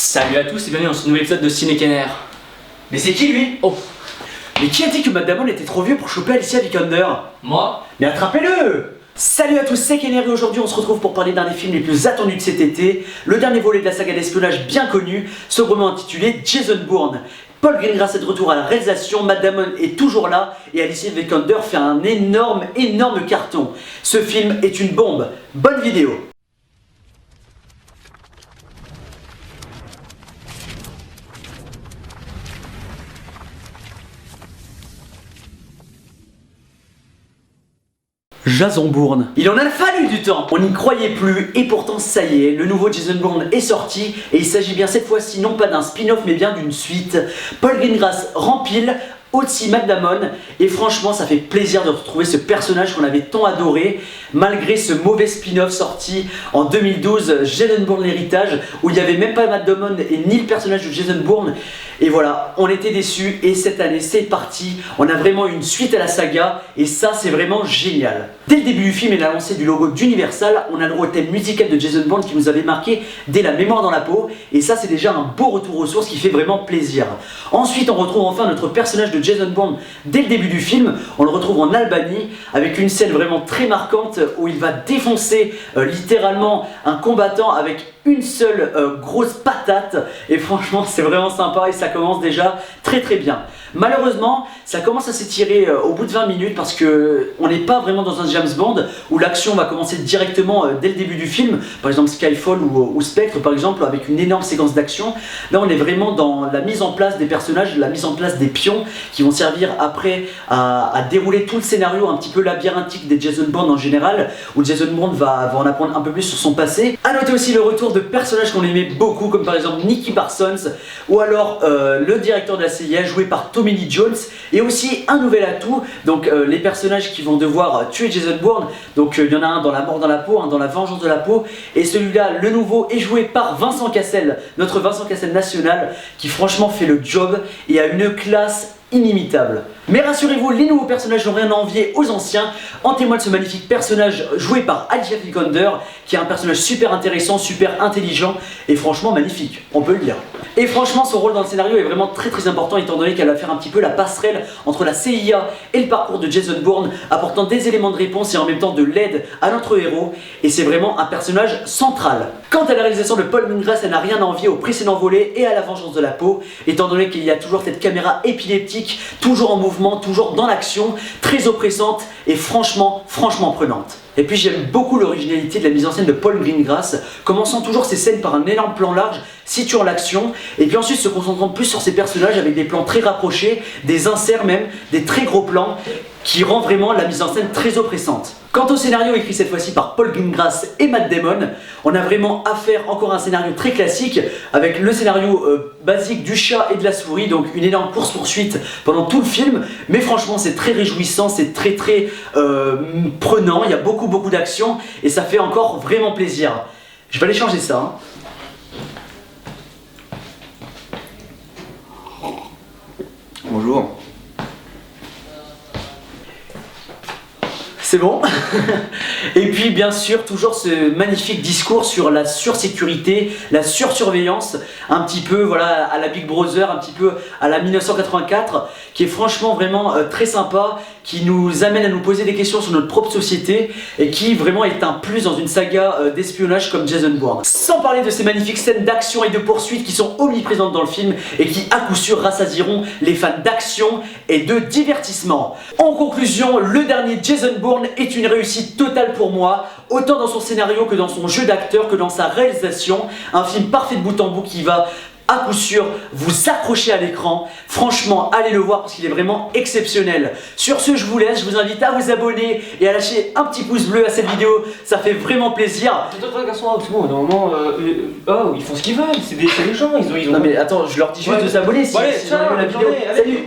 Salut à tous et bienvenue dans ce nouvel épisode de Ciné Kenner. Mais c'est qui lui? Oh, Mais qui a dit que Matt Damon était trop vieux pour choper Alicia Vikander? moi? Mais attrapez-le! Salut à tous, c'est Kenner et aujourd'hui on se retrouve pour parler d'un des films les plus attendus de cet été, le dernier volet de la saga d'espionnage bien connue, sobrement intitulé Jason Bourne. Paul Greengrass est de retour à la réalisation, Matt Damon est toujours là et Alicia Vikander fait un énorme carton. Ce film est une bombe. Bonne vidéo! Jason Bourne. Il en a fallu du temps. On n'y croyait plus et pourtant ça y est, le nouveau Jason Bourne est sorti et il s'agit bien cette fois-ci non pas d'un spin-off mais bien d'une suite. Paul Greengrass rempile, aussi Matt Damon et franchement ça fait plaisir de retrouver ce personnage qu'on avait tant adoré malgré ce mauvais spin-off sorti en 2012, Jason Bourne l'héritage, où il n'y avait même pas Matt Damon et ni le personnage de Jason Bourne. Et voilà, on était déçus et cette année c'est parti, on a vraiment une suite à la saga et ça c'est vraiment génial. Dès le début du film et la lancée du logo d'Universal, on a le droit au thème musical de Jason Bourne qui nous avait marqué dès La mémoire dans la peau et ça c'est déjà un beau retour aux sources qui fait vraiment plaisir. Ensuite on retrouve enfin notre personnage de Jason Bourne dès le début du film, on le retrouve en Albanie avec une scène vraiment très marquante où il va défoncer littéralement un combattant avec une seule grosse patate et franchement c'est vraiment sympa et ça commence déjà très bien. Malheureusement ça commence à s'étirer au bout de 20 minutes parce que on n'est pas vraiment dans un James Bond où l'action va commencer directement dès le début du film, par exemple Skyfall ou Spectre par exemple avec une énorme séquence d'action. Là on est vraiment dans la mise en place des personnages, la mise en place des pions qui vont servir après à dérouler tout le scénario un petit peu labyrinthique des Jason Bourne en général, où Jason Bourne va en apprendre un peu plus sur son passé. A noter aussi le retour de personnages qu'on aimait beaucoup comme par exemple Nicky Parsons ou alors le directeur de la CIA joué par Tommy Lee Jones et aussi un nouvel atout, donc les personnages qui vont devoir tuer Jason Bourne. Donc il y en a un dans La mort dans la peau, un dans La vengeance de la peau et celui-là, le nouveau, est joué par Vincent Cassel, notre Vincent Cassel national qui franchement fait le job et a une classe inimitable. Mais rassurez-vous, les nouveaux personnages n'ont rien à envier aux anciens. En témoigne ce magnifique personnage joué par Alicia Vikander qui est un personnage super intéressant, super intelligent et franchement magnifique, on peut le dire. Et franchement son rôle dans le scénario est vraiment très important étant donné qu'elle va faire un petit peu la passerelle entre la CIA et le parcours de Jason Bourne, apportant des éléments de réponse et en même temps de l'aide à notre héros et c'est vraiment un personnage central. Quant à la réalisation de Paul Greengrass, elle n'a rien à envier au précédent volet et à La vengeance de la peau, étant donné qu'il y a toujours cette caméra épileptique, toujours en mouvement, toujours dans l'action, très oppressante et franchement prenante. Et puis j'aime beaucoup l'originalité de la mise en scène de Paul Greengrass, commençant toujours ses scènes par un énorme plan large situant l'action, et puis ensuite se concentrant plus sur ses personnages avec des plans très rapprochés, des inserts même, des très gros plans, qui rend vraiment la mise en scène très oppressante. Quant au scénario écrit cette fois-ci par Paul Greengrass et Matt Damon, on a vraiment affaire encore à un scénario très classique avec le scénario basique du chat et de la souris, donc une énorme course-poursuite pendant tout le film, mais franchement c'est très réjouissant, c'est très prenant, il y a beaucoup d'action et ça fait encore vraiment plaisir. Je vais aller changer ça. Hein. Bonjour. C'est bon. Et puis bien sûr toujours ce magnifique discours sur la sursécurité, la sursurveillance, un petit peu voilà à la Big Brother, un petit peu à la 1984, qui est franchement vraiment très sympa, qui nous amène à nous poser des questions sur notre propre société et qui vraiment est un plus dans une saga d'espionnage comme Jason Bourne. Sans parler de ces magnifiques scènes d'action et de poursuite qui sont omniprésentes dans le film et qui à coup sûr rassasieront les fans d'action et de divertissement. En conclusion, le dernier Jason Bourne est une réussite totale pour moi, autant dans son scénario que dans son jeu d'acteur, que dans sa réalisation. Un film parfait de bout en bout qui va à coup sûr vous accrocher à l'écran. Franchement, allez le voir parce qu'il est vraiment exceptionnel. Sur ce, je vous laisse, je vous invite à vous abonner et à lâcher un petit pouce bleu à cette vidéo, ça fait vraiment plaisir. C'est toi garçon, parce que bon, normalement, ils font ce qu'ils veulent, c'est des gens, ils ont... Non mais attends, je leur dis juste de s'abonner si allez, ils ont aimé la vidéo. Allez. Salut.